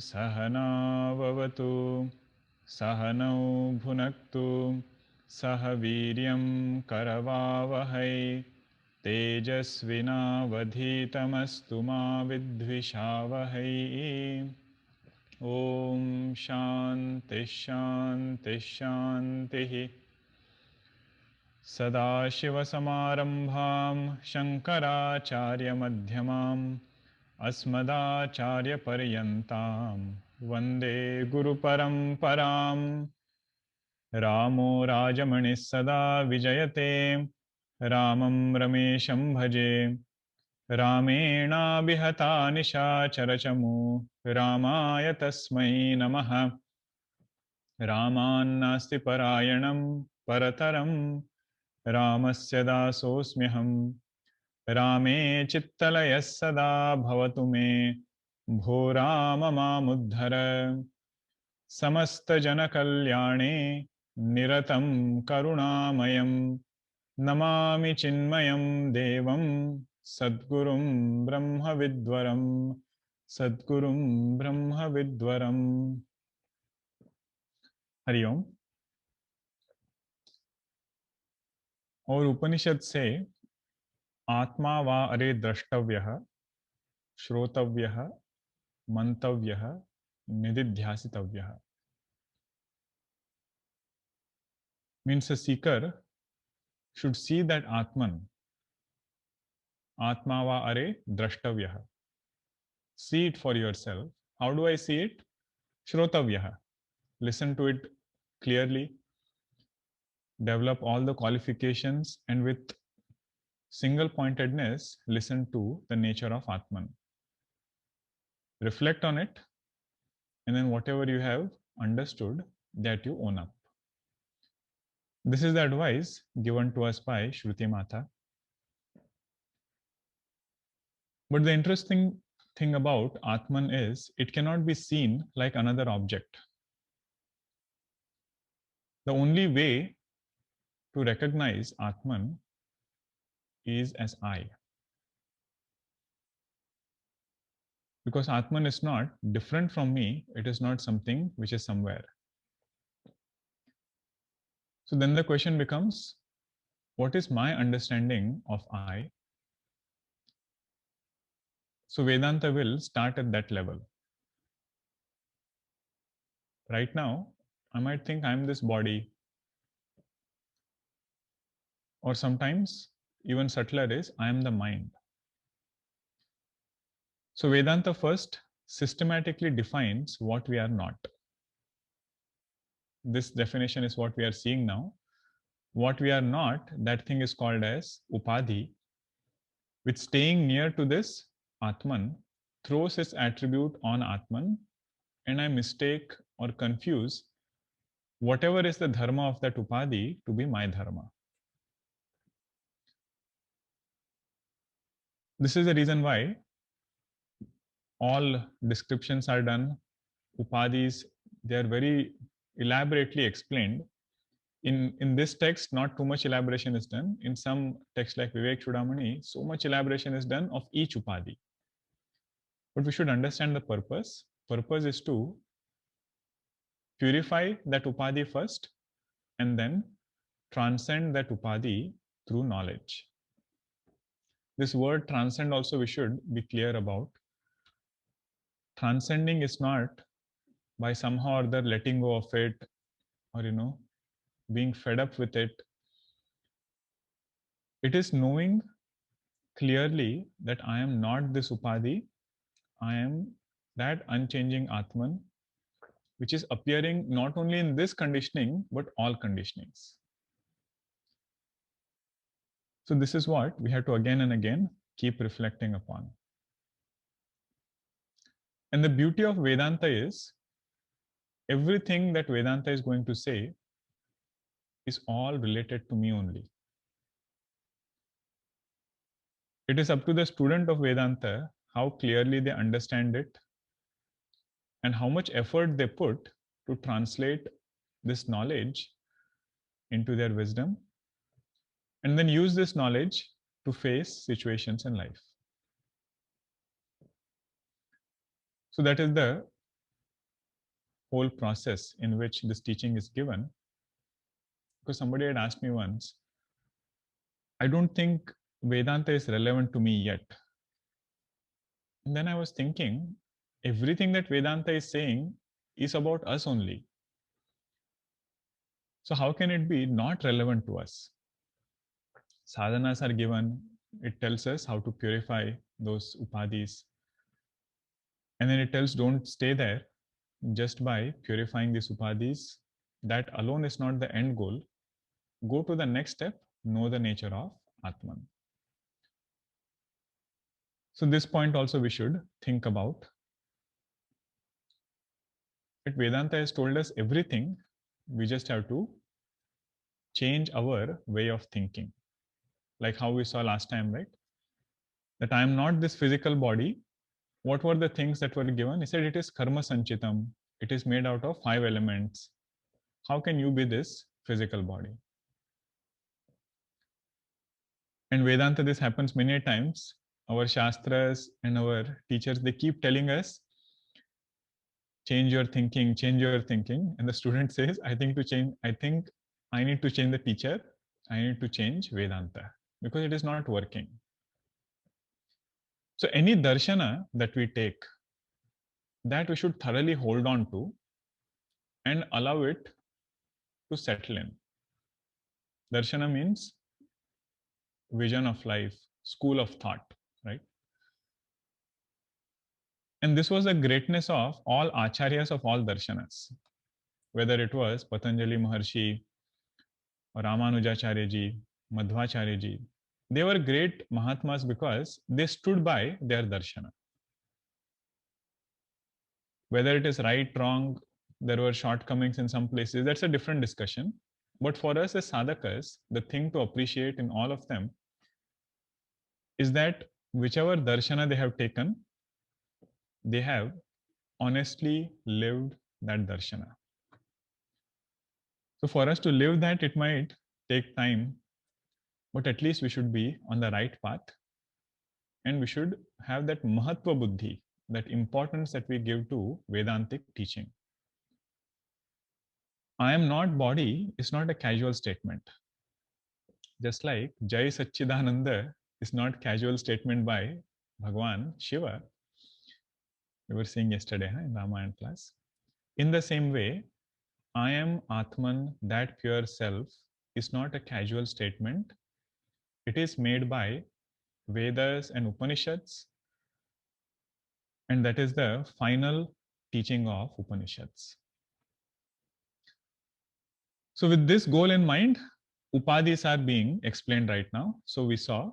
सहना भवतु सहनौ भुनक्तु सह वीर्यं करवावहै तेजस्विनावधीतमस्तु मा विद्विषावहै। ॐ शान्ति शान्ति शान्तिः। सदाशिवसमारम्भां शङ्कराचार्यमध्यमाम् अस्मदाचार्यपर्यन्तां वन्दे गुरुपरम्पराम्। रामो राजमणिः सदा विजयते रामं रमेशं भजे। रामेणाभिहता निशाचरचमू रामाय तस्मै नमः। रामान्नास्ति परायणं परतरं रामस्य दासोऽस्म्यहम्। रामे चित्तलयः सदा भवतु मे भो राम मामुद्धर। समस्तजनकल्याणे निरतं करुणामयं नमामि चिन्मयं देवं सद्गुरुं ब्रह्मविद्वरं सद्गुरुं ब्रह्मविद्वरम्। हरि ओम। और उपनिषद से आत्मा वा अरे द्रष्टव्यः श्रोतव्यः मंतव्यः निदिध्यासितव्यः means a seeker should see that Atman, Atma va are drashtavyah. See it for yourself. How do I see it? Shrotavyah. Listen to it clearly, develop all the qualifications, and with single pointedness, listen to the nature of Atman. Reflect on it, and then whatever you have understood, that you own up. This is the advice given to us by Shruti Mata. But the interesting thing about Atman is it cannot be seen like another object. The only way to recognize Atman is as I. Because Atman is not different from me, it is not something which is somewhere. So then the question becomes, what is my understanding of I? So Vedanta will start at that level. Right now, I might think I'm this body, or sometimes even subtler is I am the mind. So Vedanta first systematically defines what we are not. This definition is what we are seeing now. What we are not, that thing is called as upadhi, which staying near to this Atman throws its attribute on Atman, and I mistake or confuse whatever is the dharma of that upadhi to be my dharma. This is the reason why all descriptions are done. Upadhis, they are very elaborately explained. In this text, not too much elaboration is done. In some texts like Vivek Chudamani, so much elaboration is done of each upadhi. But we should understand the purpose. Purpose is to purify that upadhi first and then transcend that upadhi through knowledge. This word transcend also we should be clear about. Transcending is not by somehow or other letting go of it, or being fed up with it. It is knowing clearly that I am not this upadhi, I am that unchanging Atman, which is appearing not only in this conditioning, but all conditionings. So this is what we have to again and again keep reflecting upon. And the beauty of Vedanta is everything that Vedanta is going to say is all related to me only. It is up to the student of Vedanta how clearly they understand it and how much effort they put to translate this knowledge into their wisdom, and then use this knowledge to face situations in life. So that is the whole process in which this teaching is given. Because somebody had asked me once, I don't think Vedanta is relevant to me yet. And then I was thinking, everything that Vedanta is saying is about us only. So how can it be not relevant to us? Sadhanas are given, it tells us how to purify those upadhis. And then it tells don't stay there just by purifying these upadhis. That alone is not the end goal. Go to the next step, know the nature of Atman. So this point also we should think about. But Vedanta has told us everything. We just have to change our way of thinking. Like how we saw last time, right? That I am not this physical body. What were the things that were given? He said it is karma sanchitam. It is made out of 5 elements. How can you be this physical body? And Vedanta, this happens many times. Our Shastras and our teachers, they keep telling us, change your thinking, change your thinking. And the student says, I think I need to change the teacher. I need to change Vedanta because it is not working. So any darshana that we take, that we should thoroughly hold on to and allow it to settle in. Darshana means vision of life, school of thought, right? And this was the greatness of all acharyas of all darshanas, whether it was Patanjali Maharshi, or Ramanujacharya ji, Madhvacharya ji. They were great Mahatmas because they stood by their darshana. Whether it is right, wrong, there were shortcomings in some places, that's a different discussion. But for us as sadhakas, the thing to appreciate in all of them is that whichever darshana they have taken, they have honestly lived that darshana. So for us to live that, it might take time, but at least we should be on the right path and we should have that mahatva buddhi, that importance that we give to Vedantic teaching. I am not body is not a casual statement. Just like Jai Satchidananda is not casual statement by Bhagwan Shiva, we were seeing yesterday in Ramayana class. In the same way, I am Atman, that pure self, is not a casual statement. It is made by Vedas and Upanishads, and that is the final teaching of Upanishads. So with this goal in mind, upadhis are being explained right now. So we saw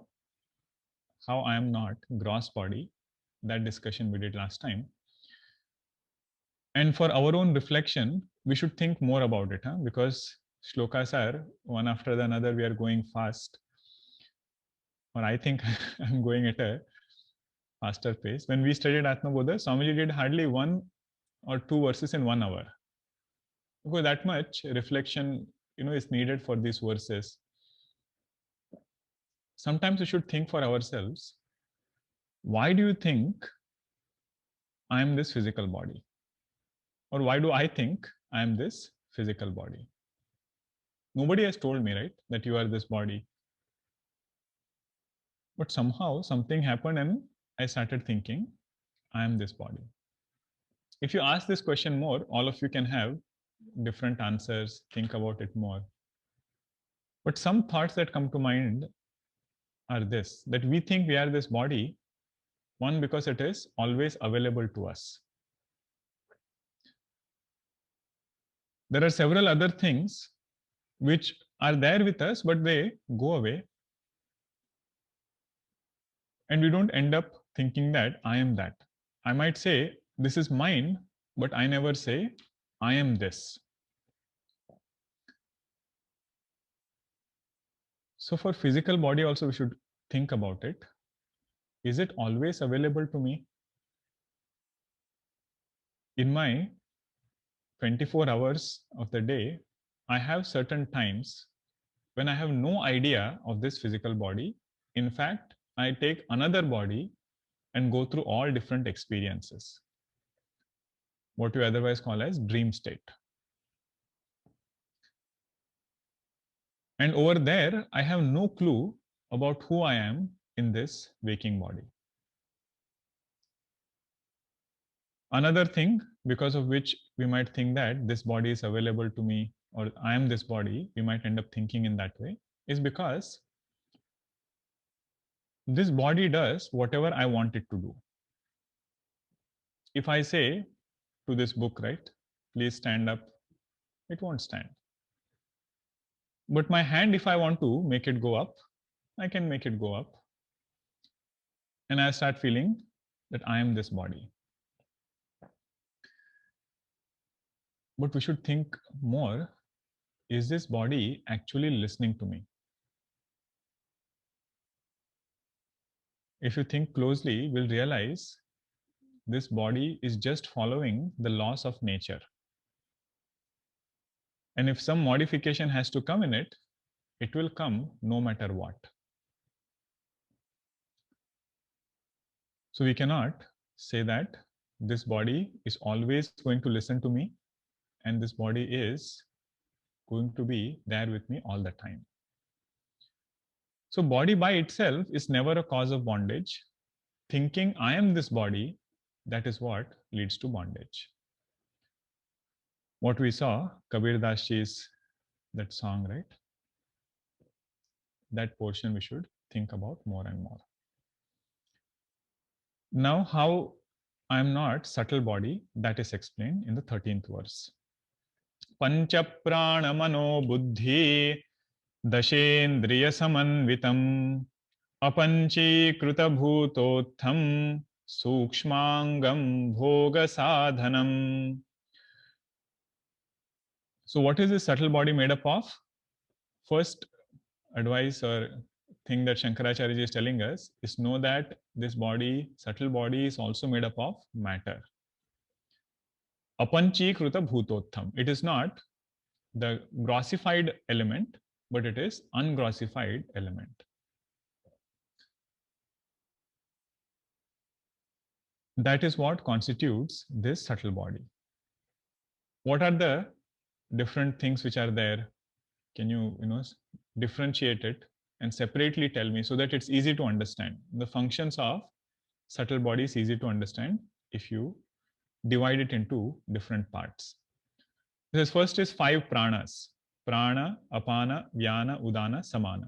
how I am not gross body. That discussion we did last time. And for our own reflection, we should think more about it, because shlokas are one after the another. We are going fast, or I think I'm going at a faster pace. When we studied AtmaBodha, Swamiji did hardly 1 or 2 verses in 1 hour. Because that much reflection, is needed for these verses. Sometimes we should think for ourselves, why do you think I am this physical body? Or why do I think I am this physical body? Nobody has told me, right, that you are this body. But somehow something happened and I started thinking, I am this body. If you ask this question more, all of you can have different answers, think about it more. But some thoughts that come to mind are this, that we think we are this body, one, because it is always available to us. There are several other things which are there with us, but they go away. And we don't end up thinking that I am that. I might say, this is mine, but I never say, I am this. So for physical body also, we should think about it. Is it always available to me? In my 24 hours of the day, I have certain times when I have no idea of this physical body. In fact, I take another body and go through all different experiences. what we otherwise call as dream state. And over there, I have no clue about who I am in this waking body. Another thing because of which we might think that this body is available to me or I am this body, we might end up thinking in that way, is because this body does whatever I want it to do. If I say to this book, right, please stand up, it won't stand. But my hand, if I want to make it go up, I can make it go up. And I start feeling that I am this body. But we should think more, is this body actually listening to me? If you think closely, we'll realize this body is just following the laws of nature. And if some modification has to come in it, it will come no matter what. So we cannot say that this body is always going to listen to me and this body is going to be there with me all the time. So body by itself is never a cause of bondage. Thinking I am this body, that is what leads to bondage. What we saw, Kabir Das Ji's that song, right? That portion we should think about more and more. Now, how I am not subtle body, that is explained in the 13th verse. Pancha prana mano buddhi dashendriya samanvitam apanchikruta bhutotham sukshmangam bhoga sadhanam. So what is this subtle body made up of? First advice or thing that Shankaracharya is telling us is know that this body, subtle body, is also made up of matter. Apanchikruta bhutotham. It is not the grossified element, but it is ungrossified element. That is what constitutes this subtle body. What are the different things which are there? Can you, differentiate it and separately tell me so that it's easy to understand? The functions of subtle body is easy to understand if you divide it into different parts. This first is 5 pranas: prana, apana, vyana, udana, samana.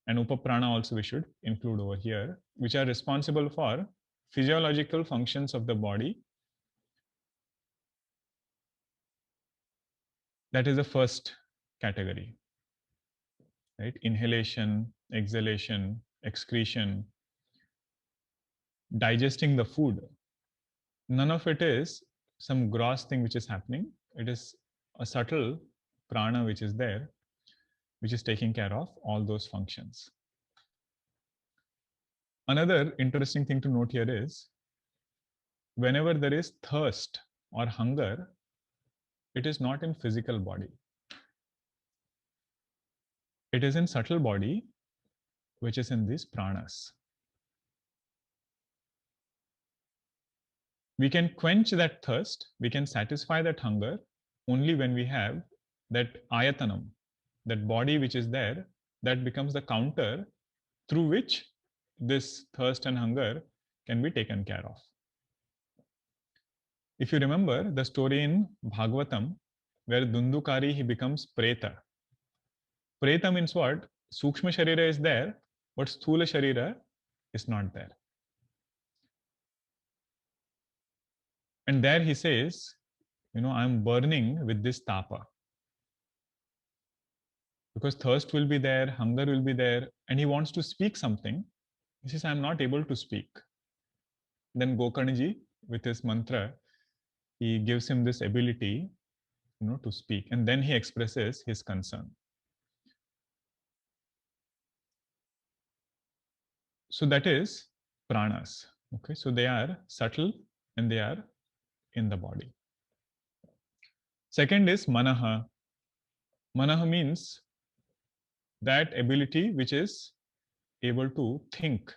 And upaprana also we should include over here, which are responsible for physiological functions of the body. That is the first category, right? Inhalation, exhalation, excretion, digesting the food. None of it is some gross thing which is happening. It is a subtle prana which is there, which is taking care of all those functions. Another interesting thing to note here is whenever there is thirst or hunger, it is not in physical body. It is in subtle body, which is in these pranas. We can quench that thirst, we can satisfy that hunger only when we have that ayatanam, that body which is there, that becomes the counter through which this thirst and hunger can be taken care of. If you remember the story in Bhagavatam, where Dundukari, he becomes Preta. Preta means what? Sukshma sharira is there, but Sthula sharira is not there. And there he says, I'm burning with this tapa. Because thirst will be there, hunger will be there, and he wants to speak something. He says, I'm not able to speak. Then Gokarnaji, with his mantra, he gives him this ability, to speak. And then he expresses his concern. So that is pranas. Okay, so they are subtle and they are in the body. Second is manaha. Manaha means that ability which is able to think,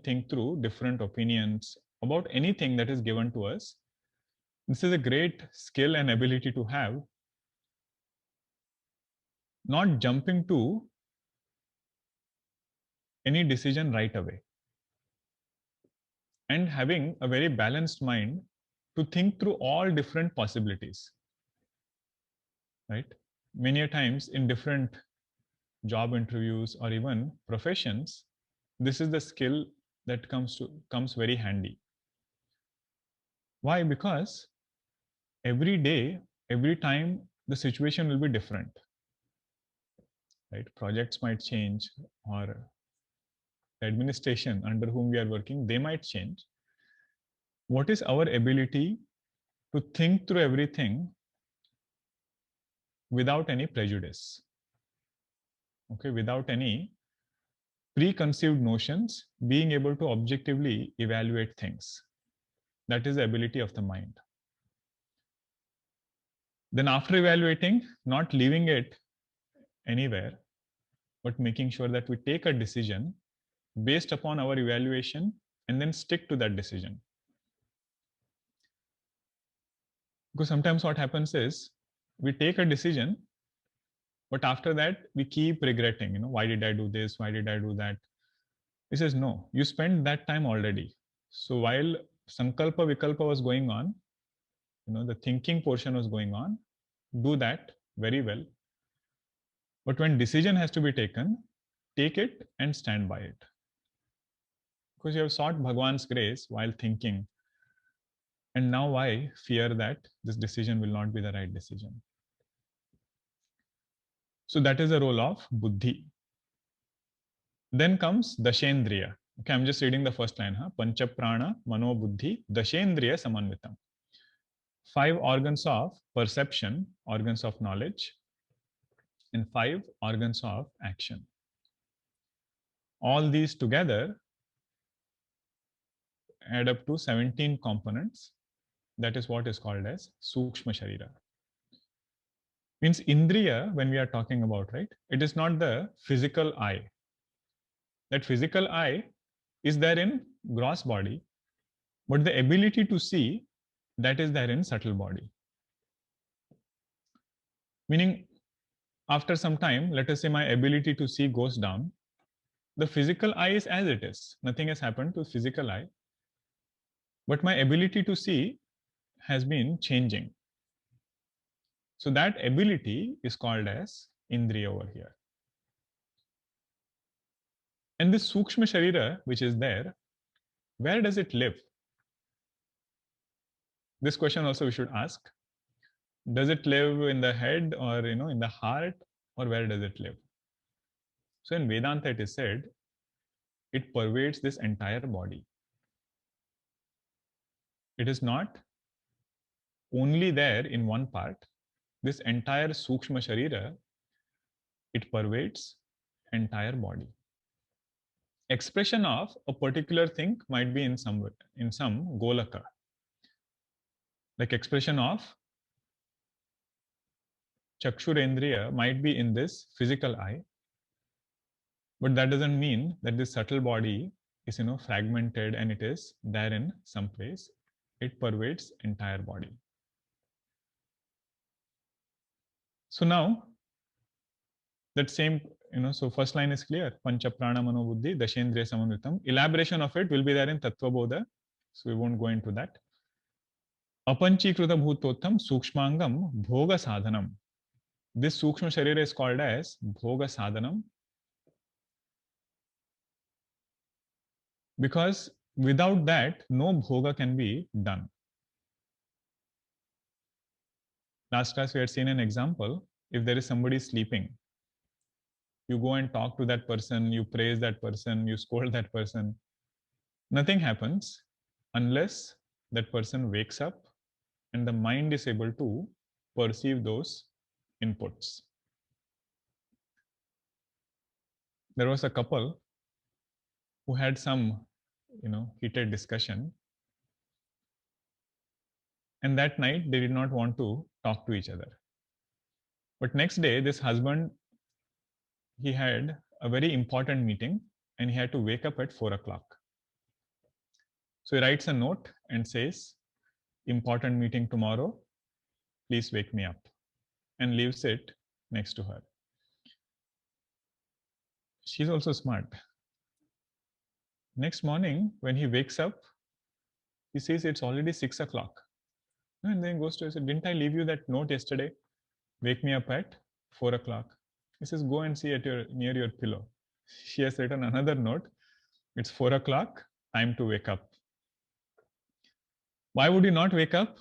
think through different opinions about anything that is given to us, This is a great skill and ability to have, not jumping to any decision right away, and having a very balanced mind to think through all different possibilities, right? Many a times in different job interviews or even professions, this is the skill that comes very handy. Why? Because every day, every time, the situation will be different, right? Projects might change, or the administration under whom we are working, they might change. What is our ability to think through everything without any prejudice, okay, without any preconceived notions, being able to objectively evaluate things? That is the ability of the mind. Then after evaluating, not leaving it anywhere, but making sure that we take a decision based upon our evaluation and then stick to that decision. Because sometimes what happens is we take a decision, but after that we keep regretting, why did I do this? Why did I do that? He says, no, you spent that time already. So while Sankalpa Vikalpa was going on, the thinking portion was going on, do that very well. But when decision has to be taken, take it and stand by it. Because you have sought Bhagwan's grace while thinking. And now why fear that this decision will not be the right decision? So that is the role of buddhi. Then comes dashendriya. Okay, I'm just reading the first line. Pancha prana mano buddhi dashendriya samanvitam. 5 organs of perception, organs of knowledge, and 5 organs of action. All these together add up to 17 components. That is what is called as sukshma sharira. Means indriya, when we are talking about, right, it is not the physical eye. That physical eye is there in gross body, but the ability to see, that is there in subtle body. Meaning, after some time, let us say my ability to see goes down, the physical eye is as it is. Nothing has happened to physical eye, but my ability to see has been changing. So that ability is called as indriya over here. And this sukshma sharira, which is there, where does it live? This question also we should ask. Does it live in the head, or in the heart, or where does it live? So in Vedanta it is said it pervades this entire body. It is not only there in one part. This entire sukshma sharira, it pervades entire body. Expression of a particular thing might be in some golaka. Like expression of chakshurendriya might be in this physical eye, but that doesn't mean that this subtle body is fragmented and it is there in some place. It pervades entire body. So now that same, so first line is clear. Pancha prana mano buddhi dashendriya samanvitam. Elaboration of it will be there in AtmaBodha, so we won't go into that. Apanchikruta bhutottam sukshmangam bhoga sadhanam. This sukshma sharira is called as bhoga sadhanam, because without that no bhoga can be done. Last class we had seen an example. If there is somebody sleeping, you go and talk to that person, you praise that person, you scold that person. Nothing happens unless that person wakes up and the mind is able to perceive those inputs. There was a couple who had some, heated discussion, and that night they did not want to talk to each other. But next day, this husband, he had a very important meeting and he had to wake up at 4 o'clock. So he writes a note and says, important meeting tomorrow. Please wake me up. And leaves it next to her. She's also smart. Next morning, when he wakes up, he says it's already 6 o'clock. And then goes to her, didn't I leave you that note yesterday? Wake me up at 4 o'clock. He says, go and see at near your pillow. She has written another note. It's 4 o'clock, time to wake up. Why would you not wake up?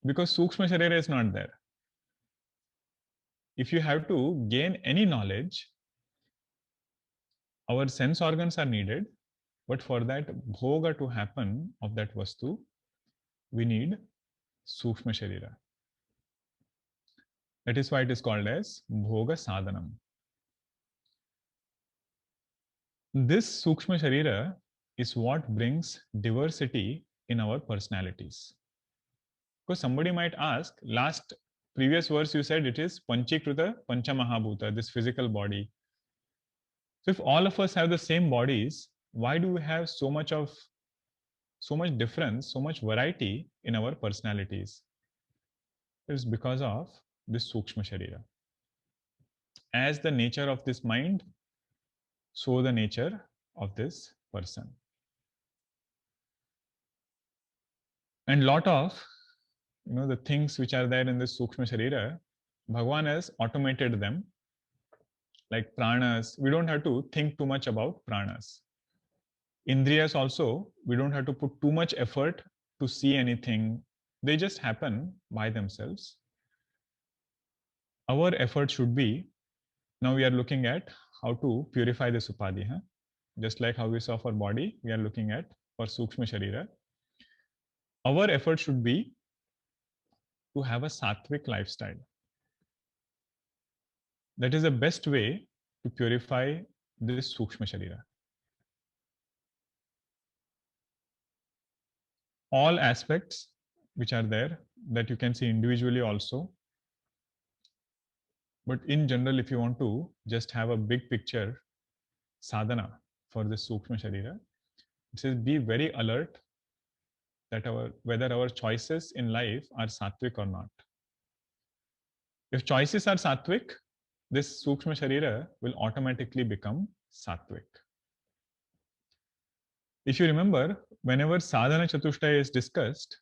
Because sukshma sharira is not there. If you have to gain any knowledge, our sense organs are needed, but for that bhoga to happen of that vastu, we need sukshma sharira. That is why it is called as bhoga sadhanam. This sukshma sharira is what brings diversity in our personalities. Because somebody might ask, previous verse you said it is panchikruta panchamahabhuta, this physical body. So if all of us have the same bodies, why do we have so much difference, so much variety in our personalities? It is because of this sukshma sharira. As the nature of this mind, so the nature of this person. And lot of the things which are there in this sukshma sharira, Bhagavan has automated them. Like pranas, we don't have to think too much about pranas. Indriyas also, we don't have to put too much effort to see anything. They just happen by themselves. Our effort should be, now we are looking at how to purify this upadhi. Just like how we saw for body, we are looking at for sukshma sharira. Our effort should be to have a sattvic lifestyle. That is the best way to purify this sukshma sharira. All aspects which are there that you can see individually also. But in general, if you want to just have a big picture sadhana for this sukshma sharira, it says be very alert that whether our choices in life are sattvic or not. If choices are sattvic, this sukshma sharira will automatically become sattvic. If you remember, whenever sadhana chatushtaya is discussed,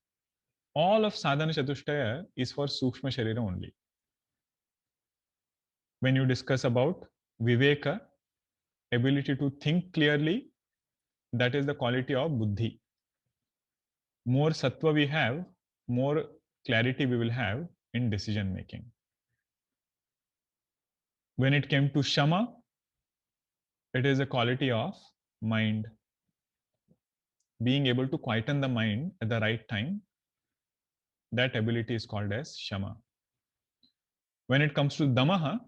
all of sadhana chatushtaya is for sukshma sharira only. When you discuss about viveka, ability to think clearly, that is the quality of buddhi. More sattva we have, more clarity we will have in decision making. When it came to shama, it is a quality of mind. Being able to quieten the mind at the right time, that ability is called as shama. When it comes to damaha,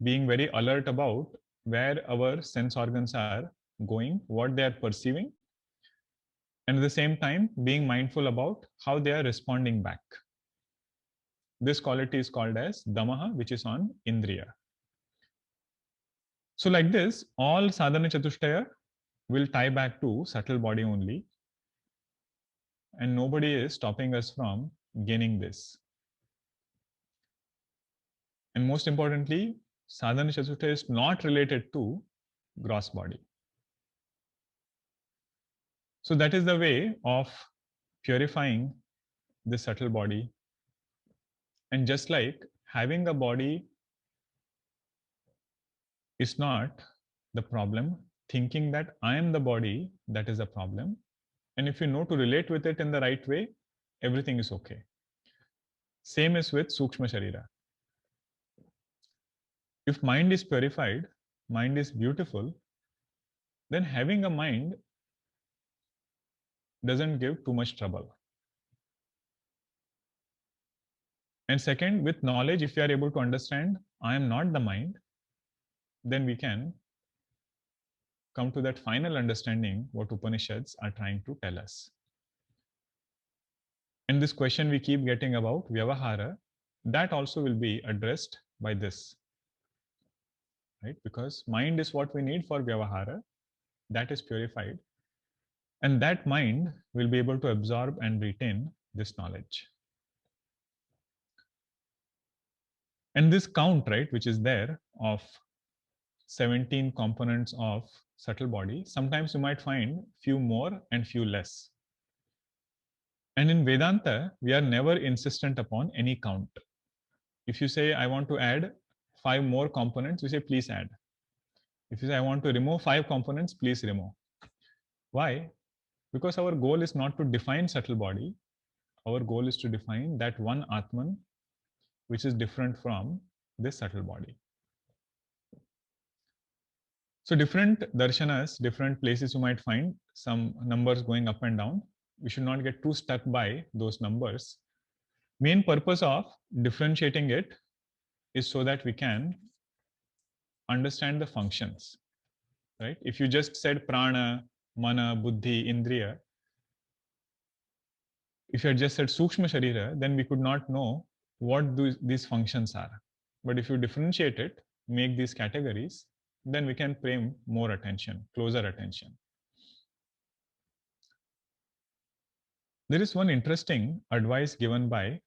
being very alert about where our sense organs are going, what they are perceiving, and at the same time being mindful about how they are responding back. This quality is called as damaha, which is on indriya. So like this, all sadhana chatushtaya will tie back to subtle body only, and nobody is stopping us from gaining this. And most importantly, sadhana chatushtaya is not related to gross body. So that is the way of purifying the subtle body. And just like having a body is not the problem, thinking that I am the body, that is a problem. And if you know to relate with it in the right way, everything is okay. Same is with sukshma sharira. If mind is purified, mind is beautiful, then having a mind doesn't give too much trouble. And second, with knowledge, if you are able to understand, I am not the mind, then we can come to that final understanding what Upanishads are trying to tell us. And this question we keep getting about Vyavahara, that also will be addressed by this. Right? Because mind is what we need for Vyavahara, that is purified. And that mind will be able to absorb and retain this knowledge. And this count, right, which is there of 17 components of subtle body, sometimes you might find few more and few less. And in Vedanta, we are never insistent upon any count. If you say, I want to add 5 more components, we say, please add. If you say, I want to remove 5 components, please remove. Why? Because our goal is not to define subtle body. Our goal is to define that one Atman, which is different from this subtle body. So different darshanas, different places you might find some numbers going up and down. We should not get too stuck by those numbers. Main purpose of differentiating it is so that we can understand the functions, right? If you just said prana, mana, buddhi, indriya, if you had just said sukshma sharira, then we could not know what these functions are. But if you differentiate it, make these categories, then we can pay more attention, closer attention. There is one interesting advice given by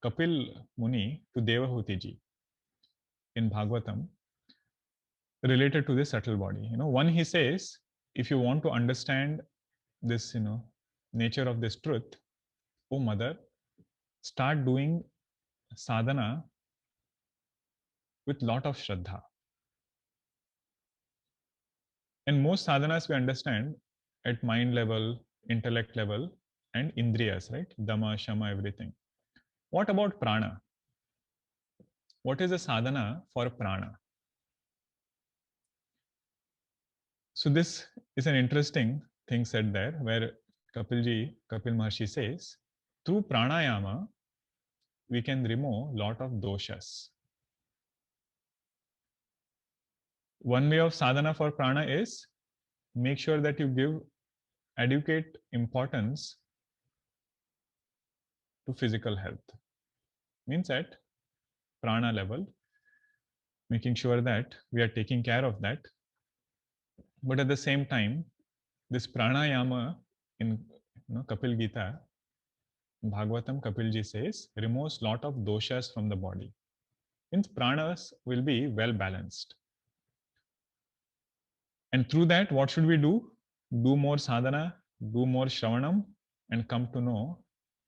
Kapil Muni to Devahuti ji in Bhagavatam related to this subtle body. One he says, if you want to understand this, nature of this truth, oh mother, start doing sadhana with lot of shraddha. And most sadhanas we understand at mind level, intellect level, and indriyas, right? Dama, shama, everything. What about prana? What is a sadhana for prana? So this is an interesting thing said there, where Kapil Maharshi says, through pranayama, we can remove lot of doshas. One way of sadhana for prana is make sure that you give adequate importance to physical health. Means at prana level, making sure that we are taking care of that. But at the same time, this pranayama in Kapil Gita, Bhagavatam, Kapilji says, removes lot of doshas from the body. Means pranas will be well balanced. And through that, what should we do? Do more sadhana, do more shravanam, and come to know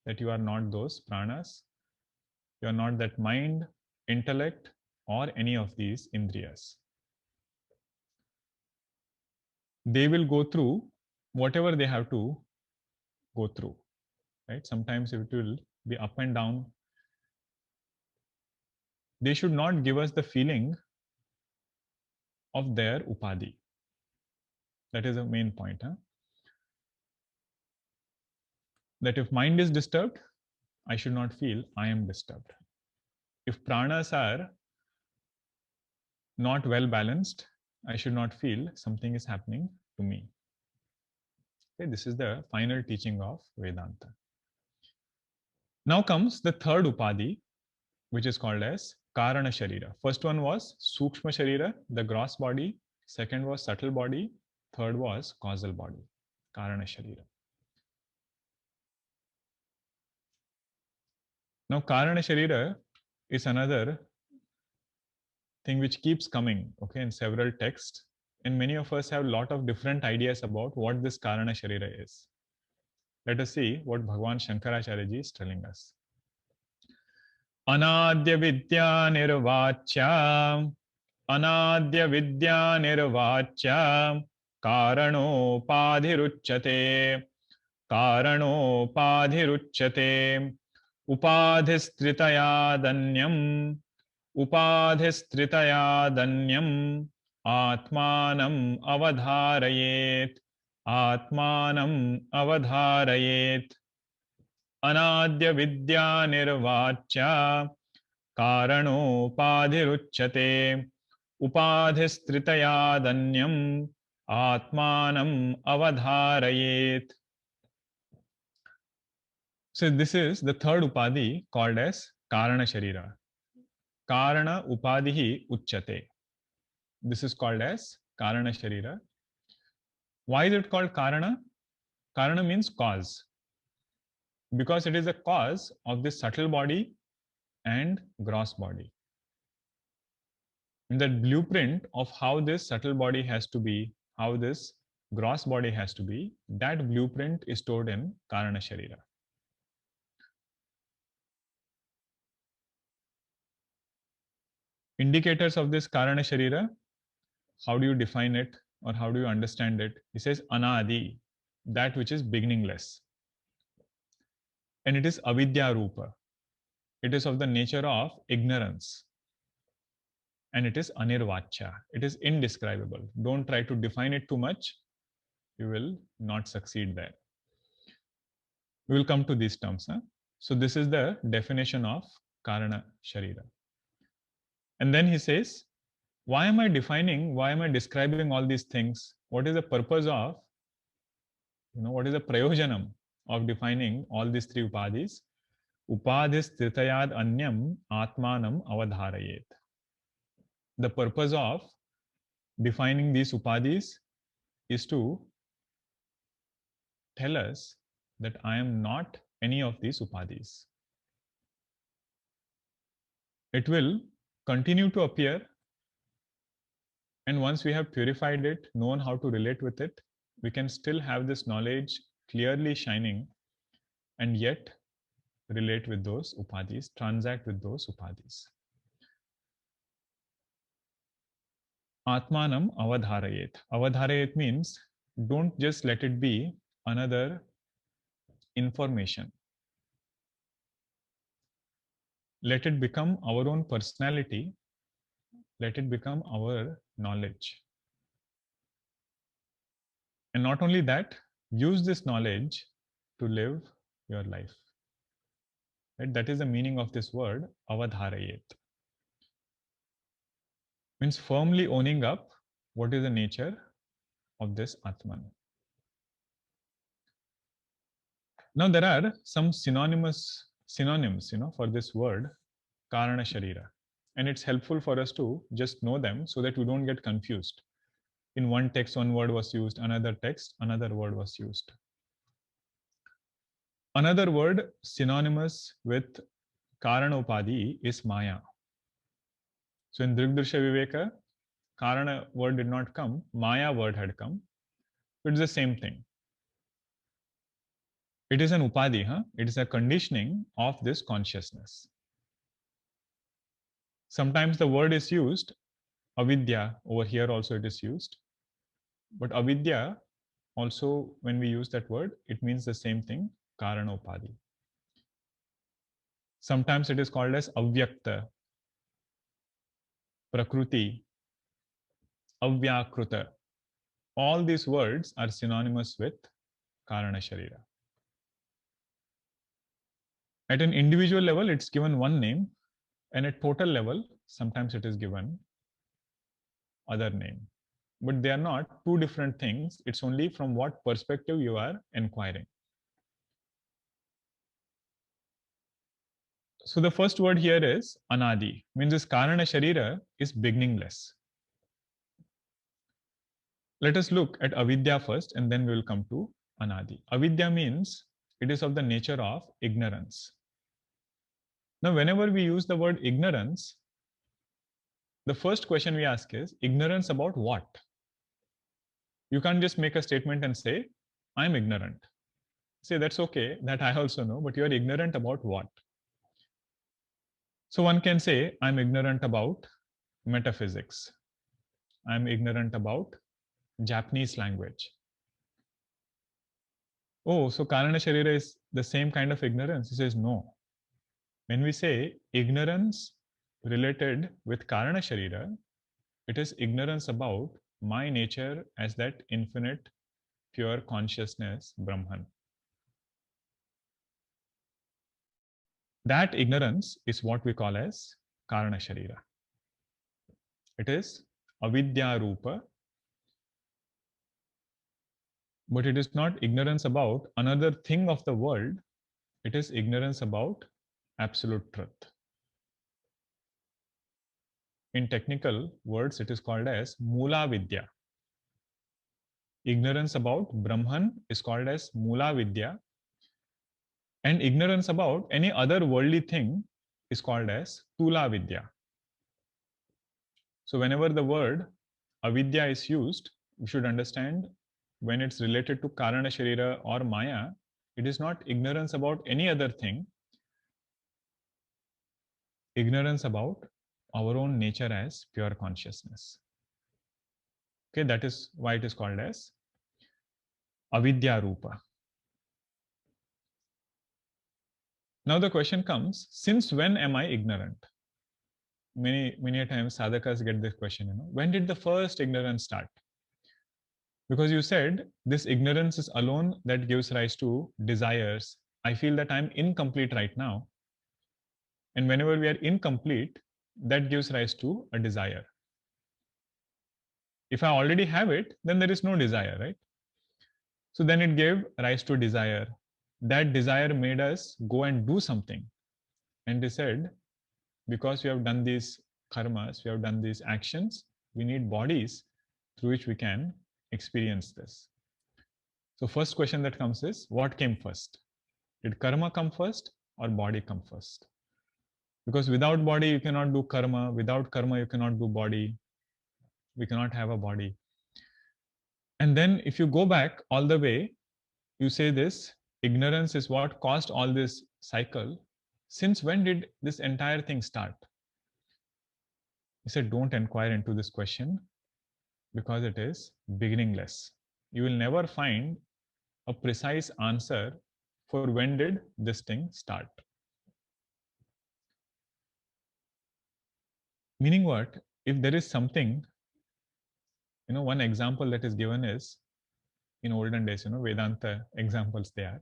that you are not those pranas. You are not that mind, intellect, or any of these indriyas. They will go through whatever they have to go through. Right? Sometimes it will be up and down. They should not give us the feeling of their upadhi. That is the main point. That if mind is disturbed, I should not feel I am disturbed. If pranas are not well balanced, I should not feel something is happening to me. Okay, this is the final teaching of Vedanta. Now comes the third upadhi, which is called as karana sharira. First one was sukshma sharira, the gross body. Second was subtle body. Third was causal body, karana sharira. Now, karana sharira is another thing which keeps coming, okay, in several texts. And many of us have a lot of different ideas about what this karana sharira is. Let us see what Bhagavan Shankaracharya ji is telling us. Anadya vidya nirvachya, anadya vidya nirvachya, karanopadhiruchyate, karanopadhiruchyate, upadhistritayadanyam, upadhistritayadanyam, atmanam avadharayet, atmanam avadharayet. Anadya vidya nirvachya, karanopadhiruchyate, upadhistritayadanyam, atmanam avadharayet. So this is the third upadhi called as karana sharira. Karana upadhihi uchyate. This is called as karana sharira. Why is it called karana? Karana means cause, because it is the cause of this subtle body and gross body. In that blueprint of how this subtle body has to be, how this gross body has to be, that blueprint is stored in Karana Sharira. Indicators of this Karana Sharira, how do you define it or how do you understand it? He says Anadi, that which is beginningless. And it is Avidya Rupa. It is of the nature of ignorance. And it is Anirvacha. It is indescribable. Don't try to define it too much. You will not succeed there. We will come to these terms. Huh? So this is the definition of Karana Sharira. And then he says, why am I defining, why am I describing all these things? What is the purpose of, what is the prayojanam of defining all these three upadhis? Upadhis tirtayad anyam atmanam avadharayet. The purpose of defining these upadhis is to tell us that I am not any of these upadhis. It will continue to appear, and once we have purified it, known how to relate with it, we can still have this knowledge clearly shining and yet relate with those upadhis, transact with those upadhis. Atmanam avadharayet. Avadharayet means don't just let it be another information. Let it become our own personality. Let it become our knowledge. And not only that, use this knowledge to live your life. Right? That is the meaning of this word, avadharayet. Means firmly owning up what is the nature of this Atman. Now there are some synonyms, for this word, Karana Sharira. And it's helpful for us to just know them so that we don't get confused. In one text, one word was used, another text, another word was used. Another word synonymous with Karana Upadhi is Maya. So in Drigdrisha Viveka, Karana word did not come, Maya word had come. It's the same thing. It is an Upadhi, it is a conditioning of this consciousness. Sometimes the word is used, avidya, over here also it is used. But avidya, also when we use that word, it means the same thing, Karana Upadhi. Sometimes it is called as avyakta, prakruti, avyakruta. All these words are synonymous with Karana Sharira. At an individual level, it's given one name, and at total level, sometimes it is given other name. But they are not two different things. It's only from what perspective you are inquiring. So the first word here is anadi, means this karana sharira is beginningless. Let us look at avidya first, and then we will come to anadi. Avidya means it is of the nature of ignorance. Now, whenever we use the word ignorance, the first question we ask is ignorance about what? You can't just make a statement and say, I'm ignorant. Say, that's okay, that I also know, but you're ignorant about what? So one can say, I'm ignorant about metaphysics. I'm ignorant about Japanese language. Oh, so Karana Sharira is the same kind of ignorance? He says, no. When we say ignorance related with Karana Sharira, it is ignorance about my nature as that infinite, pure consciousness, Brahman. That ignorance is what we call as Karana Sharira. It is avidya rupa, but it is not ignorance about another thing of the world. It is ignorance about absolute truth. In technical words, it is called as Mula Vidya. Ignorance about Brahman is called as Mula Vidya, and ignorance about any other worldly thing is called as Tula Vidya. So, whenever the word avidya is used, you should understand when it's related to karana, sharira, or maya, it is not ignorance about any other thing, ignorance about our own nature as pure consciousness. Okay, that is why it is called as avidya rupa. Now the question comes, since when am I ignorant? Many a times sadhakas get this question, when did the first ignorance start? Because you said this ignorance is alone that gives rise to desires. I feel that I'm incomplete right now. And whenever we are incomplete, that gives rise to a desire. If I already have it, then there is no desire, right? So then it gave rise to desire. That desire made us go and do something. And they said, because we have done these karmas, we have done these actions, we need bodies through which we can experience this. So first question that comes is, what came first? Did karma come first or body come first? Because without body, you cannot do karma. Without karma, you cannot do body. We cannot have a body. And then if you go back all the way, you say this ignorance is what caused all this cycle. Since when did this entire thing start? He said, don't inquire into this question because it is beginningless. You will never find a precise answer for when did this thing start. Meaning what? If there is something, one example that is given is in olden days, Vedanta examples they are.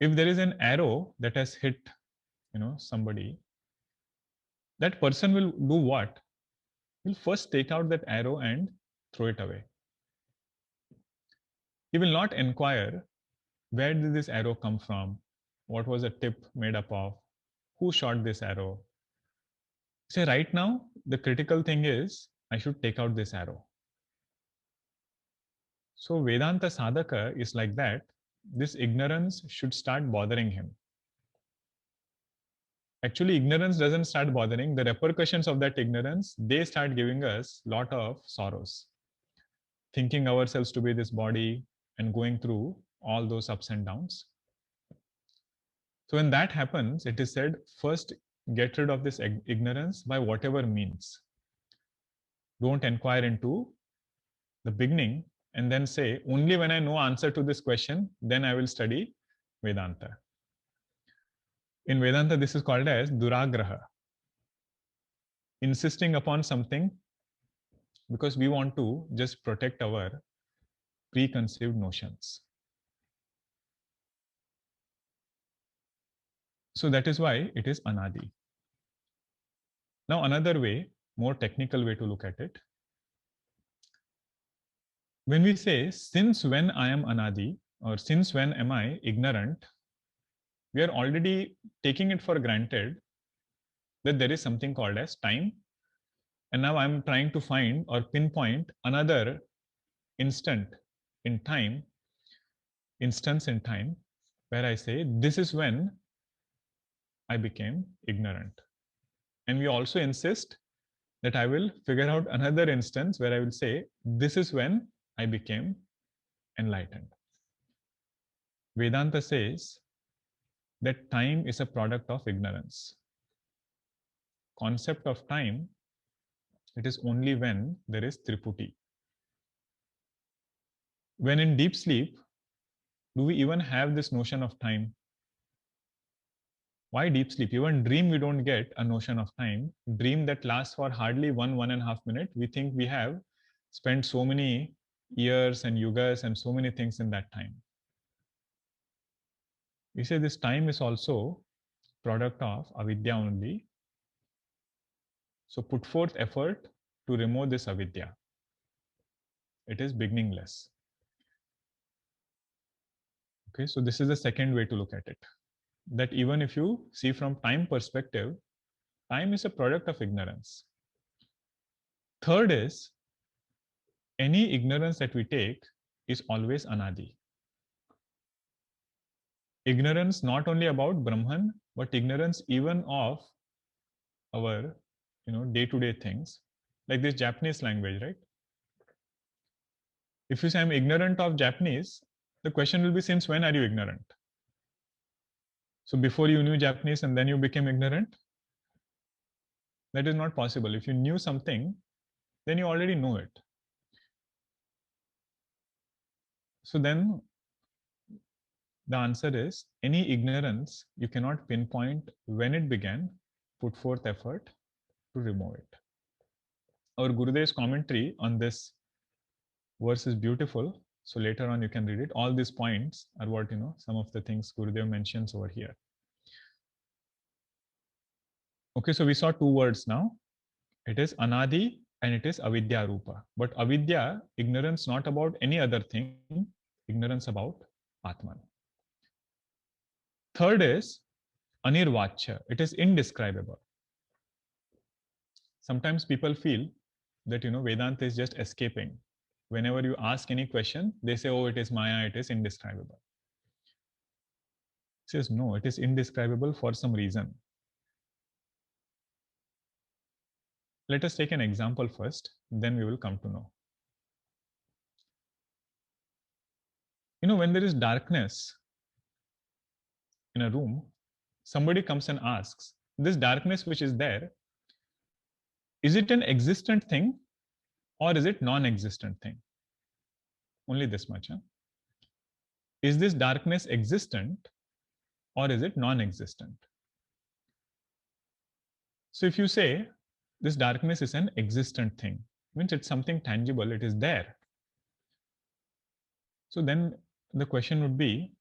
If there is an arrow that has hit, somebody, that person will do what? He'll first take out that arrow and throw it away. He will not inquire where did this arrow come from? What was the tip made up of? Who shot this arrow? Say right now, the critical thing is I should take out this arrow. So Vedanta sadhaka is like that. This ignorance should start bothering him. Actually, ignorance doesn't start bothering. The repercussions of that ignorance, they start giving us lot of sorrows. Thinking ourselves to be this body and going through all those ups and downs. So when that happens, it is said, first get rid of this ignorance by whatever means. Don't inquire into the beginning and then say, only when I know answer to this question, then I will study Vedanta. In Vedanta, this is called as duragraha, insisting upon something because we want to just protect our preconceived notions. So that is why it is anadi. Now, another way, more technical way to look at it. When we say, since when I am anadi, or since when am I ignorant, we are already taking it for granted that there is something called as time. And now I'm trying to find or pinpoint another instant in time, instance in time, where I say, this is when I became ignorant. And we also insist that I will figure out another instance where I will say, this is when I became enlightened. Vedanta says that time is a product of ignorance. Concept of time, it is only when there is triputi. When in deep sleep, do we even have this notion of time? Why deep sleep? Even dream, we don't get a notion of time. Dream that lasts for hardly 1.5 minutes, we think we have spent so many years and yugas and so many things in that time. We say this time is also product of avidya only. So put forth effort to remove this avidya. It is beginningless. Okay, so this is the second way to look at it. That even if you see from time perspective, time is a product of ignorance. Third is, any ignorance that we take is always anadi. Ignorance not only about Brahman, but ignorance even of our, day-to-day things, like this Japanese language, right? If you say I'm ignorant of Japanese, the question will be, since when are you ignorant? So before you knew Japanese and then you became ignorant? That is not possible. If you knew something, then you already know it. So then the answer is, any ignorance you cannot pinpoint when it began, put forth effort to remove it. Our Gurudev's commentary on this verse is beautiful. So later on you can read it. All these points are what, some of the things Gurudev mentions over here. Okay, so we saw two words now. It is anadi and it is avidya rupa. But avidya, ignorance not about any other thing, ignorance about Atman. Third is anirvachya. It is indescribable. Sometimes people feel that, Vedanta is just escaping. Whenever you ask any question, they say, oh, it is Maya, it is indescribable. He says, no, it is indescribable for some reason. Let us take an example first, then we will come to know. When there is darkness in a room, somebody comes and asks, this darkness which is there, is it an existent thing or is it non-existent thing? Only this much. Huh? Is this darkness existent or is it non-existent? So if you say this darkness is an existent thing, means it's something tangible, it is there. So then the question would be,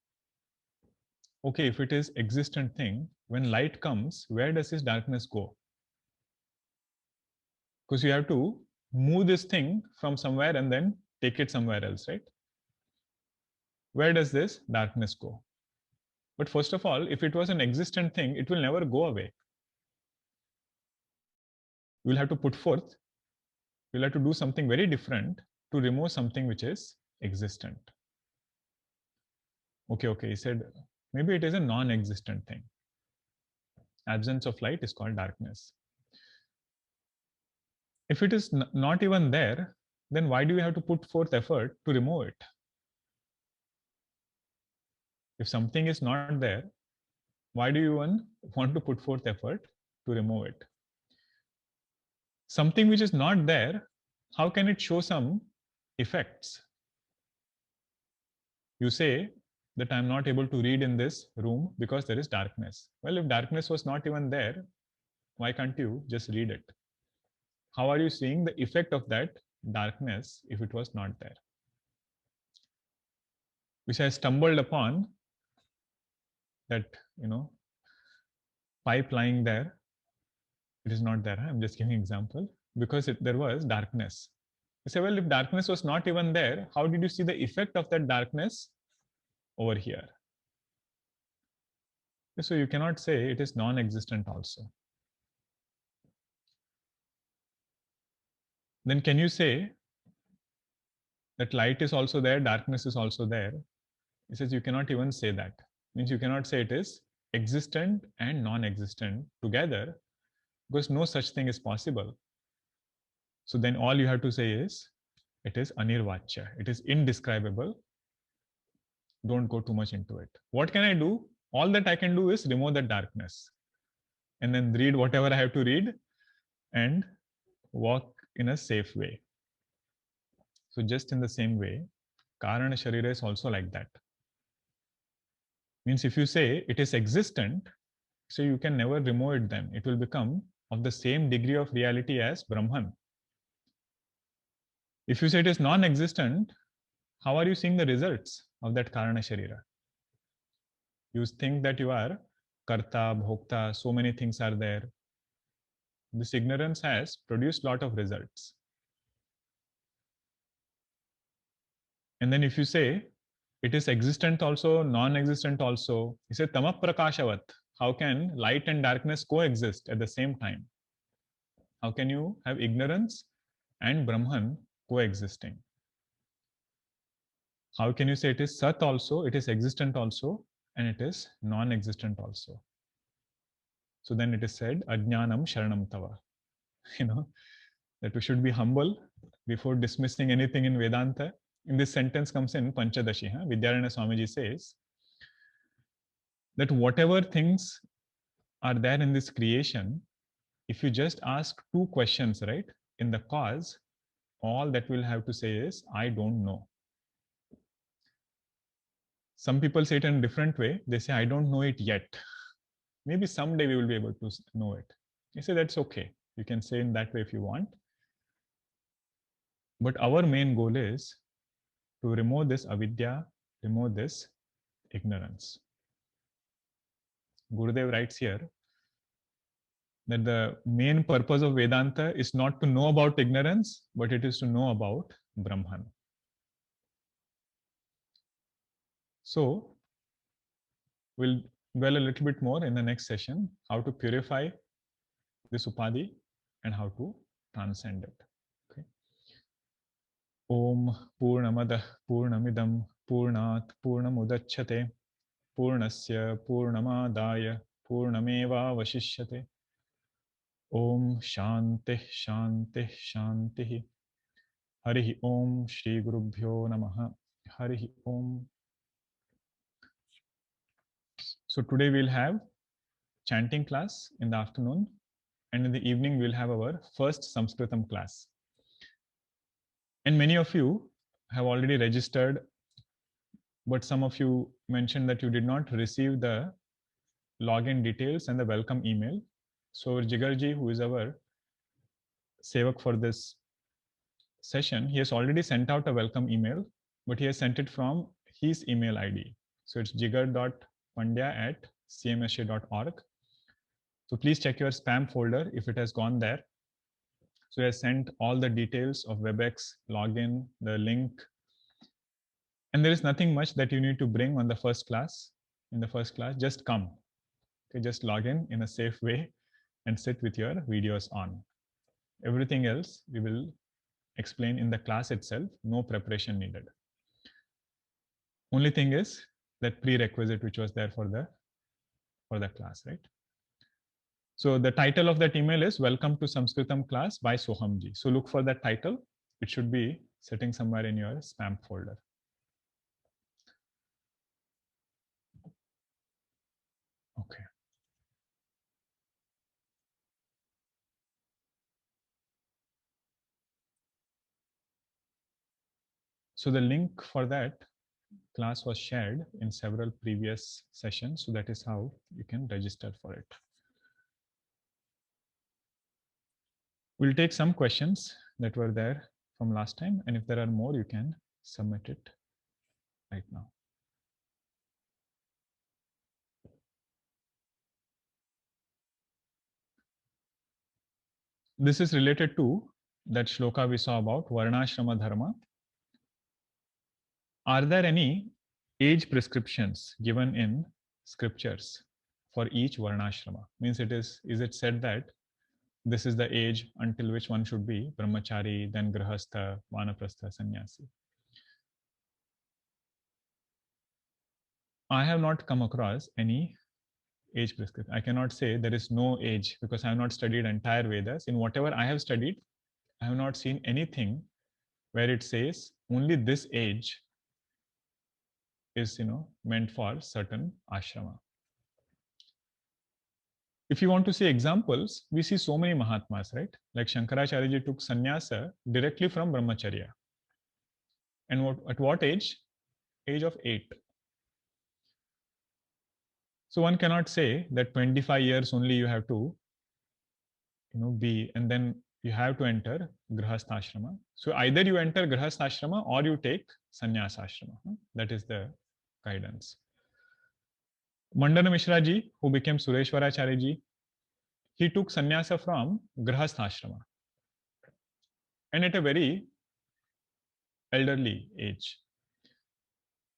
okay, if it is existent thing, when light comes, where does this darkness go? Because you have to move this thing from somewhere and then take it somewhere else, right? Where does this darkness go? But first of all, if it was an existent thing, it will never go away. You will have to put forth, you'll have to do something very different to remove something which is existent. Okay, he said, maybe it is a non-existent thing. Absence of light is called darkness. If it is not even there, then why do you have to put forth effort to remove it? If something is not there, why do you even want to put forth effort to remove it? Something which is not there, how can it show some effects? You say that I'm not able to read in this room because there is darkness. Well, if darkness was not even there, why can't you just read it? How are you seeing the effect of that darkness if it was not there? Which I stumbled upon that, pipe lying there. It is not there. I'm just giving example because there was darkness. You say, well, if darkness was not even there, how did you see the effect of that darkness over here? So you cannot say it is non-existent also. Then can you say that light is also there, darkness is also there? He says you cannot even say that. Means you cannot say it is existent and non-existent together because no such thing is possible. So then all you have to say is it is anirvachya. It is indescribable. Don't go too much into it. What can I do? All that I can do is remove the darkness and then read whatever I have to read and walk in a safe way. So just in the same way, karana sharira is also like that. Means if you say it is existent, so you can never remove it then. It will become of the same degree of reality as Brahman. If you say it is non-existent, how are you seeing the results of that karana sharira? You think that you are karta, bhokta, so many things are there. This ignorance has produced lot of results. And then if you say it is existent also, non-existent also, you say tamap prakashavat. How can light and darkness coexist at the same time? How can you have ignorance and Brahman coexisting. How can you say it is Sat also, it is existent also, and it is non-existent also? So then it is said, Ajnanam Sharanam Tava. You know, that we should be humble before dismissing anything in Vedanta. In this sentence comes in Panchadashi. Vidyaranyana Swamiji says that whatever things are there in this creation, if you just ask two questions, right, in the cause, all that we'll have to say is, I don't know. Some people say it in a different way. They say, I don't know it yet. Maybe someday we will be able to know it. You say that's okay. You can say in that way if you want. But our main goal is to remove this avidya, remove this ignorance. Gurudev writes here that the main purpose of Vedanta is not to know about ignorance, but it is to know about Brahman. So, we'll dwell a little bit more in the next session how to purify this upadhi and how to transcend it. Okay. Om Purnamadah Purnamidam Purnat Purnamudachyate Purnasya Purnamadaya Purnameva Vashishyate. Om Shanti Shanti Shanti. Harihi Om Shri Gurubhyo Namaha. Harihi Om. So today we'll have chanting class in the afternoon, and in the evening we'll have our first Sanskritam class. And many of you have already registered, but some of you mentioned that you did not receive the login details and the welcome email. So Jigarji, who is our sevak for this session, he has already sent out a welcome email, but he has sent it from his email ID. So it's jigar.pandya@cmsha.org. So please check your spam folder if it has gone there. So he has sent all the details of WebEx, login, the link. And there is nothing much that you need to bring on the first class. In the first class, just come. Okay, just log in a safe way and sit with your videos on. Everything else we will explain in the class itself, no preparation needed. Only thing is that prerequisite which was there for the class, right? So the title of that email is Welcome to Sanskritam class by Sohamji. So look for that title. It should be sitting somewhere in your spam folder. Okay. So the link for that class was shared in several previous sessions. So that is how you can register for it. We'll take some questions that were there from last time. And if there are more, you can submit it right now. This is related to that shloka we saw about Varnashrama Dharma. Are there any age prescriptions given in scriptures for each Varnashrama? Means is it said that this is the age until which one should be brahmachari, then grahastha, vanaprastha, sannyasi? I have not come across any age prescription. I cannot say there is no age because I have not studied entire Vedas. In whatever I have studied, I have not seen anything where it says only this age is meant for certain ashrama. If you want to see examples, we see so many Mahatmas, right? Like Shankaracharya ji took sannyasa directly from brahmacharya. And at what age? Age of 8. So one cannot say that 25 years only you have to be, and then you have to enter grahastha. So either you enter grahastha or you take sannyasashrama. That is the guidance. Mandana Mishra ji, who became Sureshwaracharya ji, he took sannyasa from grahastha and at a very elderly age.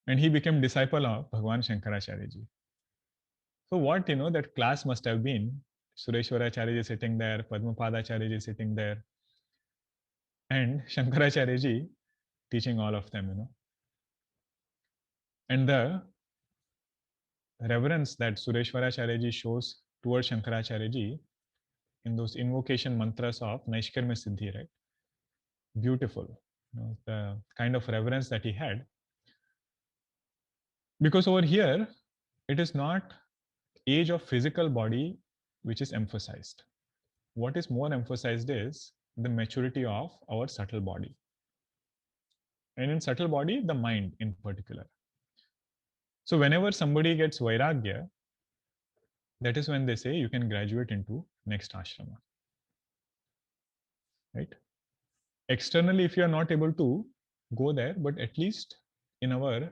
And he became disciple of Bhagwan Shankaracharya ji. So what, that class must have been. Sureshwaracharya ji sitting there, Padmapadacharya ji sitting there. and Shankaracharya ji teaching all of them, And the reverence that Sureshwaracharya ji shows towards Shankaracharya ji in those invocation mantras of Naishkarmya Siddhi, right? Beautiful. The kind of reverence that he had. Because over here, it is not age of physical body which is emphasized. What is more emphasized is the maturity of our subtle body. And in subtle body, the mind in particular. So whenever somebody gets vairagya, that is when they say you can graduate into next ashrama. Right? Externally, if you are not able to go there, but at least in our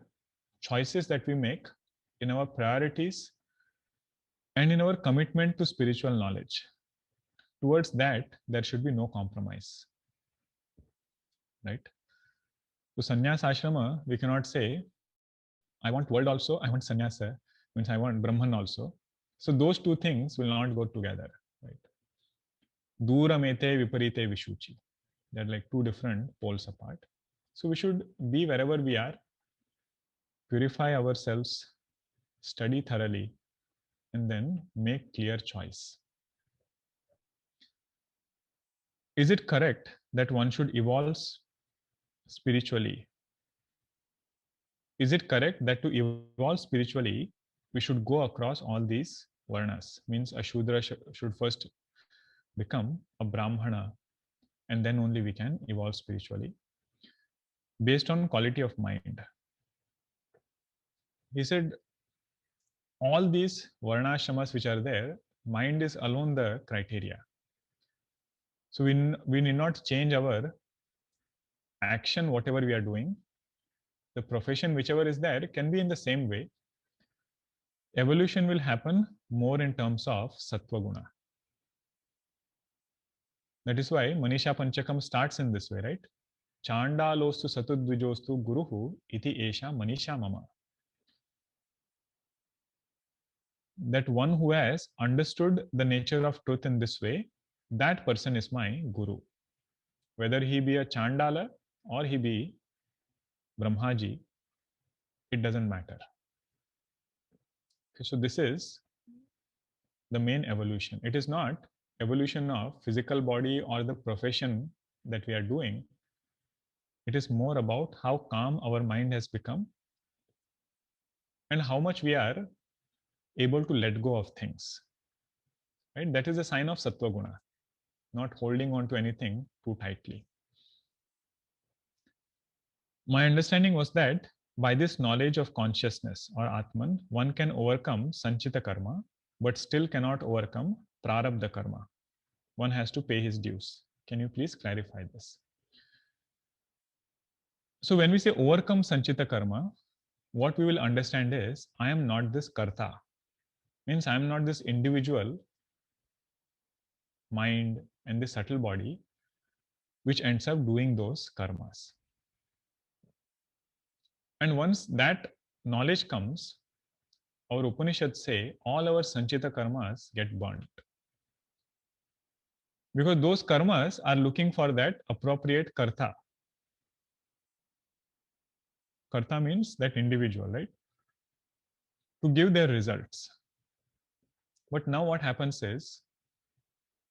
choices that we make, in our priorities, and in our commitment to spiritual knowledge, towards that, there should be no compromise. Right? So sannyas ashrama, we cannot say, I want world also, I want sannyasa, means I want Brahman also. So those two things will not go together. Right? Duramete viparite vishuchi. They're like two different poles apart. So we should be wherever we are, purify ourselves, study thoroughly, and then make clear choice. Is it correct that one should evolve spiritually? Is it correct that to evolve spiritually, we should go across all these varnas? Means a Shudra should first become a Brahmana, and then only we can evolve spiritually based on quality of mind. He said, all these varnashramas which are there, mind is alone the criteria. So we need not change our action, whatever we are doing. The profession, whichever is there, can be in the same way. Evolution will happen more in terms of sattva guna. That is why Manisha Panchakam starts in this way, right? Chandalostu satudvijostu guruhu iti esha manisha mama. That one who has understood the nature of truth in this way, that person is my guru. Whether he be a Chandala or he be Brahmaji, it doesn't matter. Okay, so this is the main evolution. It is not evolution of physical body or the profession that we are doing. It is more about how calm our mind has become and how much we are able to let go of things. Right? That is a sign of sattva guna, not holding on to anything too tightly. My understanding was that by this knowledge of consciousness or Atman, one can overcome Sanchita karma, but still cannot overcome Prarabdha karma. One has to pay his dues. Can you please clarify this? So when we say overcome Sanchita karma, what we will understand is, I am not this karta. Means I am not this individual mind and this subtle body which ends up doing those karmas. And once that knowledge comes, our Upanishads say all our Sanchita karmas get burnt. Because those karmas are looking for that appropriate karta. Karta means that individual, right? To give their results. But now what happens is,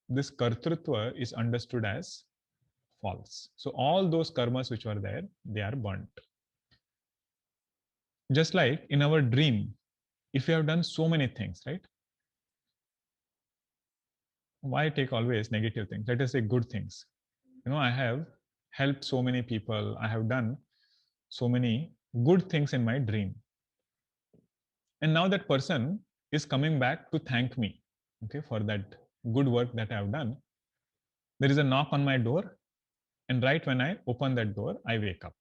this kartrutva is understood as false. So all those karmas which were there, they are burnt. Just like in our dream, if you have done so many things, right? Why take always negative things? Let us say good things. I have helped so many people. I have done so many good things in my dream. And now that person is coming back to thank me, okay, for that good work that I have done. There is a knock on my door, and right when I open that door, I wake up.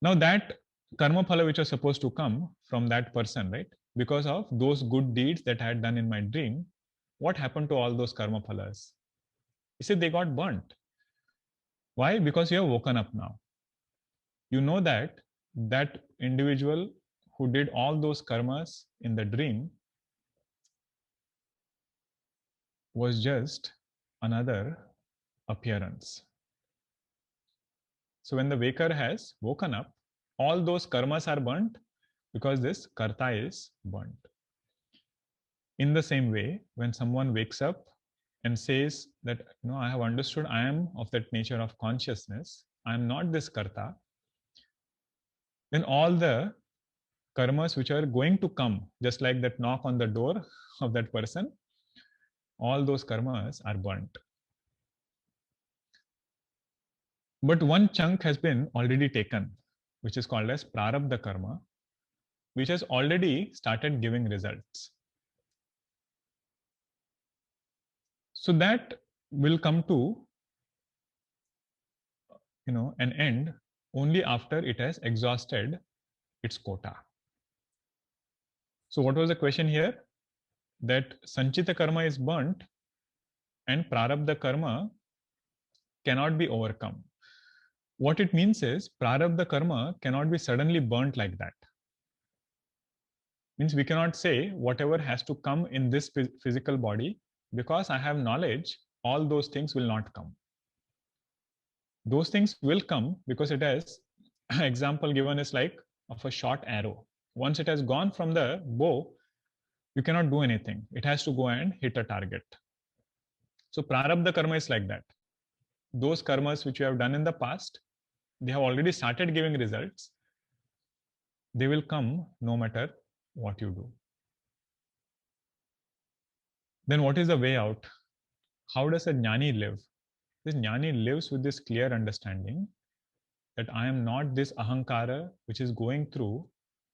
Now that karma phala which was supposed to come from that person, right? Because of those good deeds that I had done in my dream, what happened to all those karma phalas? He said they got burnt. Why? Because you have woken up now. You know that that individual who did all those karmas in the dream was just another appearance. So when the waker has woken up, all those karmas are burnt because this karta is burnt. In the same way, when someone wakes up and says that, I have understood I am of that nature of consciousness, I am not this karta, then all the karmas which are going to come, just like that knock on the door of that person, all those karmas are burnt. But one chunk has been already taken, which is called as prarabdha karma, which has already started giving results. So that will come to an end only after it has exhausted its quota. So what was the question here? That sanchita karma is burnt and prarabdha karma cannot be overcome. What it means is prarabdha karma cannot be suddenly burnt like that. Means we cannot say whatever has to come in this physical body, because I have knowledge, all those things will not come. Those things will come because it has example given is like of a short arrow. Once it has gone from the bow, you cannot do anything. It has to go and hit a target. So prarabdha karma is like that. Those karmas which you have done in the past, they have already started giving results. They will come no matter what you do. Then what is the way out? How does a jnani live? This jnani lives with this clear understanding that I am not this ahankara which is going through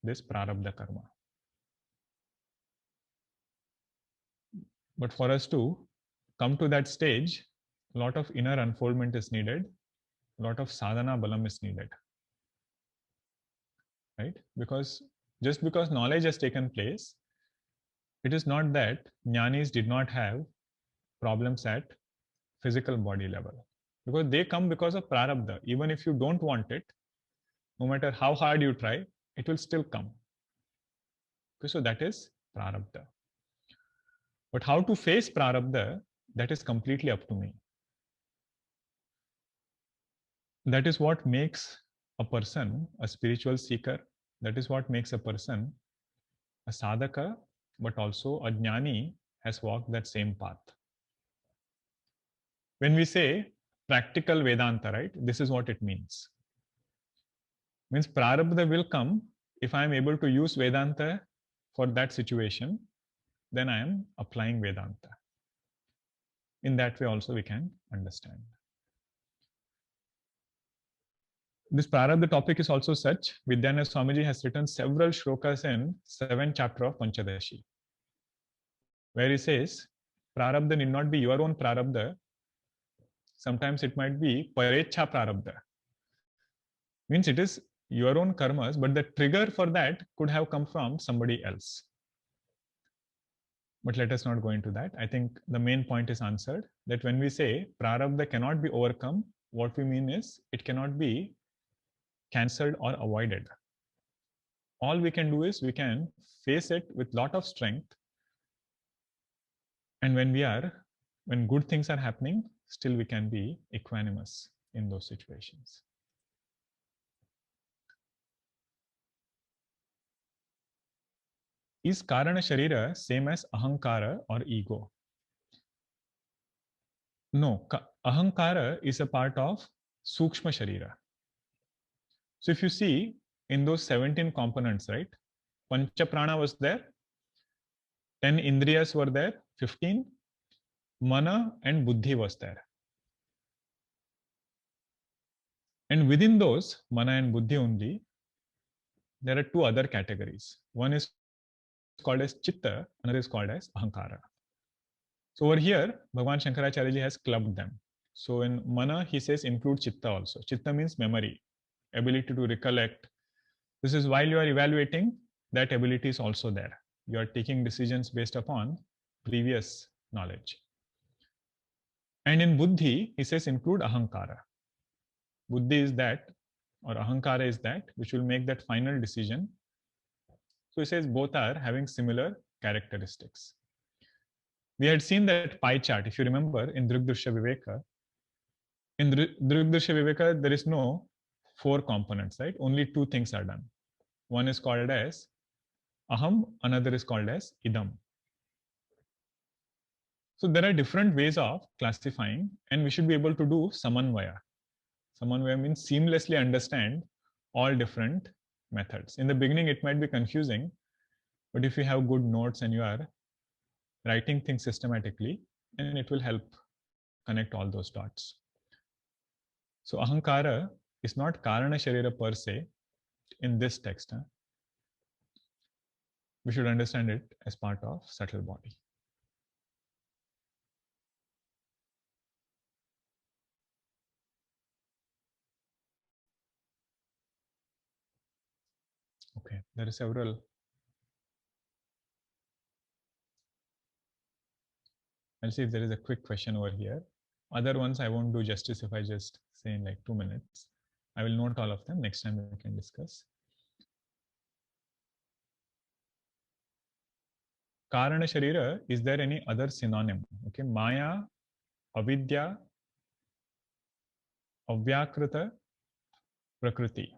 this prarabdha karma. But for us to come to that stage, a lot of inner unfoldment is needed, a lot of sadhana balam is needed. Right? Because just because knowledge has taken place, it is not that jnanis did not have problems at physical body level. Because they come because of prarabdha. Even if you don't want it, no matter how hard you try, it will still come. Okay, so that is prarabdha. But how to face prarabdha, that is completely up to me. That is what makes a person a spiritual seeker. That is what makes a person a sadhaka, but also a jnani has walked that same path. When we say practical Vedanta, right, this is what it means. Means prarabdha will come if I am able to use Vedanta for that situation, then I am applying Vedanta. In that way also we can understand. This prarabdha topic is also such, Vidyanand Swamiji has written several shlokas in 7th chapter of Panchadashi, where he says, prarabdha need not be your own prarabdha. Sometimes it might be parecha prarabdha. Means it is your own karmas, but the trigger for that could have come from somebody else. But let us not go into that. I think the main point is answered, that when we say prarabdha cannot be overcome, what we mean is it cannot be cancelled or avoided. All we can do is we can face it with lot of strength, and when good things are happening, still we can be equanimous in those situations. Is karana sharira same as ahankara or ego? No, ahankara is a part of sukshma sharira. So if you see in those 17 components, right, pancha prana was there, 10 indriyas were there, 15, mana and buddhi was there. And within those, mana and buddhi only, there are two other categories. One is called as chitta, another is called as ahankara. So over here, Bhagavan Shankaracharya ji has clubbed them. So in mana, he says include chitta also. Chitta means memory, ability to recollect. This is while you are evaluating, that ability is also there. You are taking decisions based upon previous knowledge. And in buddhi, he says include ahankara. Buddhi is that, or ahankara is that, which will make that final decision. So he says both are having similar characteristics. We had seen that pie chart, if you remember, in Drigdrishya Viveka, In Drigdrishya Viveka, there is no four components, right? Only two things are done. One is called as aham, another is called as idam. So there are different ways of classifying, and we should be able to do samanvaya. Samanvaya means seamlessly understand all different methods. In the beginning, it might be confusing, but if you have good notes and you are writing things systematically, then it will help connect all those dots. So ahankara is not karana sharira per se in this text. We should understand it as part of subtle body. Okay, there are several. I'll see if there is a quick question over here. Other ones I won't do justice if I just say in like 2 minutes. I will note all of them. Next time we can discuss. Karana Sharira, is there any other synonym? Okay, Maya, Avidya, Avyakrita, Prakriti,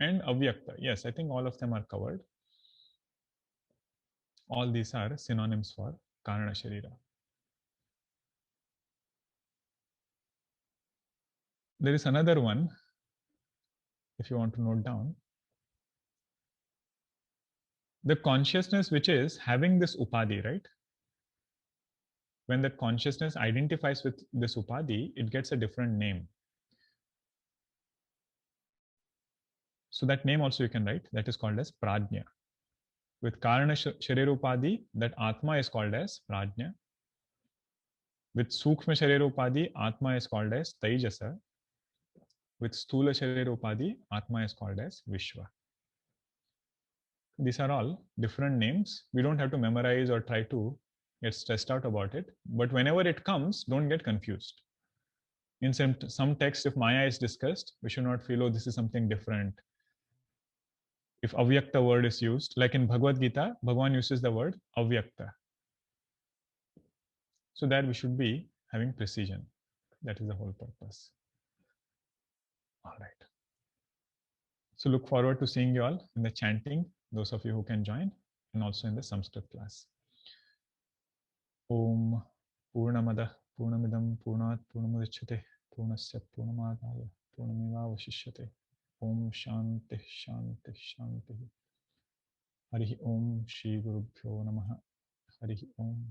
and Avyakta. Yes, I think all of them are covered. All these are synonyms for Karana Sharira. There is another one, if you want to note down. The consciousness which is having this upadhi, right? When that consciousness identifies with this upadhi, it gets a different name. So that name also you can write, that is called as prajna. With karana sharira upadhi, that atma is called as prajna. With sukshma sharira upadhi, atma is called as taijasa. With sthula sharira upadhi, atma is called as vishwa. These are all different names. We don't have to memorize or try to get stressed out about it. But whenever it comes, don't get confused. In some text, if Maya is discussed, we should not feel, oh, this is something different. If avyakta word is used, like in Bhagavad Gita, Bhagavan uses the word avyakta. So that we should be having precision. That is the whole purpose. All right. So look forward to seeing you all in the chanting, those of you who can join, and also in the Sanskrit class. Om Purnamada Purnamidam Purnat Purnamudachyate Purnasya Purnamadaya Purnamevavashishyate. Om Shanti Shanti Shanti. Harihi Om Shri Gurubhyo Namaha. Harihi Om.